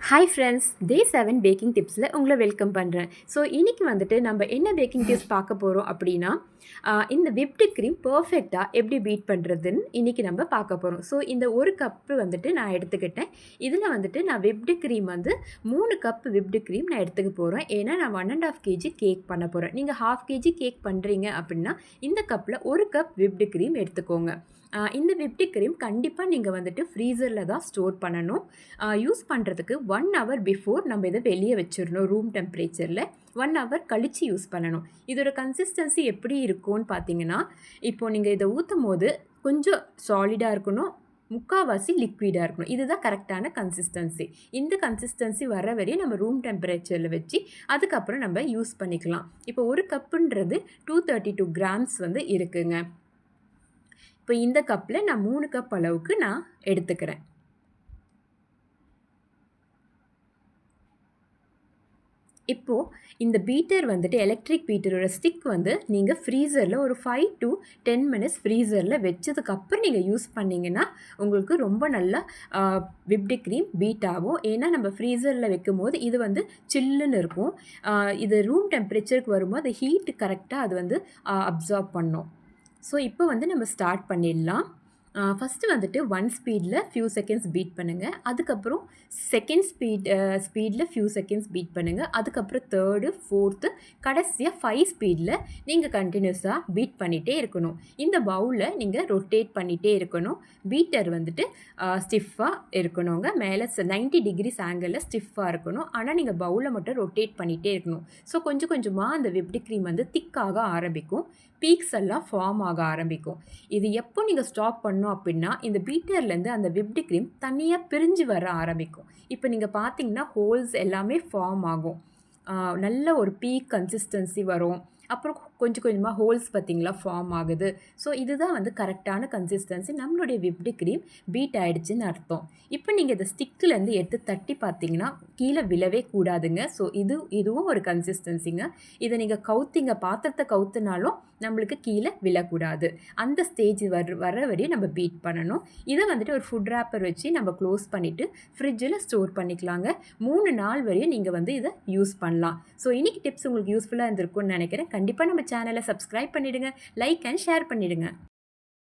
Hi friends, டே 7 packing டிப்ஸில் உங்களை welcome பண்ணுறேன். So இன்றைக்கி வந்துட்டு நம்ம என்ன பேக்கிங் டிப்ஸ் பார்க்க போகிறோம் அப்படின்னா, இந்த விப்டு க்ரீம் பர்ஃபெக்டாக எப்படி பீட் பண்ணுறதுன்னு இன்றைக்கி நம்ம பார்க்க போகிறோம். ஸோ இந்த ஒரு கப்பு வந்துட்டு நான் எடுத்துக்கிட்டேன். இதில் வந்துட்டு நான் விப்டு க்ரீம் வந்து 3 கப் விப்டு க்ரீம் நான் எடுத்துக்க போகிறேன். ஏன்னா நான் 1.5 கேஜி கேக் பண்ண போகிறேன். நீங்கள் 1/2 கேஜி கேக் பண்ணுறீங்க அப்படின்னா இந்த கப்பில் 1 கப் விப்டு க்ரீம் எடுத்துக்கோங்க. இந்த விப்டு க்ரீம் கண்டிப்பாக நீங்கள் வந்துட்டு ஃப்ரீசரில் தான் ஸ்டோர் பண்ணணும். யூஸ் பண்ணுறதுக்கு 1 ஹவர் பிஃபோர் நம்ம இதை வெளியே வச்சிடணும். ரூம் டெம்பரேச்சரில் 1 ஹவர் கழித்து யூஸ் பண்ணணும். இதோட கன்சிஸ்டன்சி எப்படி இருக்கும்னு பார்த்தீங்கன்னா, இப்போது நீங்கள் இதை ஊற்றும் போது கொஞ்சம் சாலிடாக இருக்கணும், முக்கால்வாசி லிக்விடாக இருக்கணும். இதுதான் கரெக்டான கன்சிஸ்டன்சி. இந்த கன்சிஸ்டன்சி வர வரையும் நம்ம ரூம் டெம்பரேச்சரில் வச்சு அதுக்கப்புறம் நம்ம யூஸ் பண்ணிக்கலாம். இப்போ ஒரு கப்புன்றது 232 கிராம்ஸ் வந்து இருக்குங்க. இப்போ இந்த கப்பில் நான் 3 கப் அளவுக்கு நான் எடுத்துக்கிறேன். இப்போது இந்த பீட்டர் வந்துட்டு எலக்ட்ரிக் பீட்டரோட ஸ்டிக் வந்து நீங்கள் ஃப்ரீசரில் ஒரு 5 to 10 மினிட்ஸ் ஃப்ரீசரில் வச்சதுக்கப்புறம் நீங்கள் யூஸ் பண்ணிங்கன்னா உங்களுக்கு ரொம்ப நல்லா விப்டு க்ரீம் பீட் ஆகும். ஏன்னா நம்ம ஃப்ரீசரில் வைக்கும் போது இது வந்து சில்லுன்னு இருக்கும். இது ரூம் டெம்பரேச்சருக்கு வரும்போது அது ஹீட்டு கரெக்டாக அது வந்து அப்சார்ப் பண்ணும். ஸோ இப்போ வந்து நம்ம ஸ்டார்ட் பண்ணிடலாம். ஃபஸ்ட்டு வந்துட்டு 1 ஸ்பீடில் ஃபியூ செகண்ட்ஸ் பீட் பண்ணுங்கள். அதுக்கப்புறம் செகண்ட் ஸ்பீடில் ஃபியூ செகண்ட்ஸ் பீட் பண்ணுங்கள். அதுக்கப்புறம் 3rd, 4th, கடைசியாக 5 ஸ்பீடில் நீங்கள் கண்டினியூஸாக பீட் பண்ணிகிட்டே இருக்கணும். இந்த பவுலில் நீங்கள் ரொட்டேட் பண்ணிகிட்டே இருக்கணும். பீட்டர் வந்துட்டு ஸ்டிஃபாக இருக்கணுங்க. மேலே 90 டிகிரிஸ் ஆங்கிளில் ஸ்டிஃபாக இருக்கணும். ஆனால் நீங்கள் பவுலை மட்டும் ரொட்டேட் பண்ணிகிட்டே இருக்கணும். ஸோ கொஞ்சம் கொஞ்சமாக அந்த விப்டு க்ரீம் வந்து திக்காக ஆரம்பிக்கும். பீக்ஸ் எல்லாம் ஃபார்ம் ஆக ஆரம்பிக்கும். இது எப்போ நீங்கள் ஸ்டாப் பண்ணோம் அப்படின்னா, இந்த பீட்டர்லேருந்து அந்த விப்டு க்ரீம் தனியாக பிரிஞ்சு வர ஆரம்பிக்கும். இப்போ நீங்கள் பார்த்தீங்கன்னா ஹோல்ஸ் எல்லாமே ஃபார்ம் ஆகும். நல்ல ஒரு பீக் கன்சிஸ்டன்சி வரும். அப்புறம் கொஞ்சம் கொஞ்சமாக ஹோல்ஸ் பார்த்திங்களா ஃபார்ம் ஆகுது. ஸோ இதுதான் வந்து கரெக்டான கன்சிஸ்டன்சி. நம்மளுடைய விப்டு க்ரீம் பீட் ஆகிடுச்சின்னு அர்த்தம். இப்போ நீங்கள் இதை ஸ்டிக்கிலேருந்து எடுத்து தட்டி பார்த்தீங்கன்னா கீழே விழவே கூடாதுங்க. ஸோ இதுவும் ஒரு கன்சிஸ்டன்சிங்க. இதை நீங்கள் கவுத்திங்க, பாத்திரத்தை கவுத்துனாலும் நம்மளுக்கு கீழே விழக்கூடாது. அந்த ஸ்டேஜ் வர வரையும் நம்ம பீட் பண்ணணும். இதை வந்துட்டு ஒரு ஃபுட் ரேப்பர் வச்சு நம்ம க்ளோஸ் பண்ணிவிட்டு ஃப்ரிட்ஜில் ஸ்டோர் பண்ணிக்கலாங்க. 3 நாள் வரையும் நீங்கள் வந்து இதை யூஸ் பண்ணலாம். ஸோ இன்றைக்கி டிப்ஸ் உங்களுக்கு யூஸ்ஃபுல்லாக இருந்திருக்கும்னு நினைக்கிறேன். கண்டிப்பாக நம்ம சேனலை சப்ஸ்கிரைப் பண்ணிவிடுங்க, லைக் அண்ட் ஷேர் பண்ணிவிடுங்க.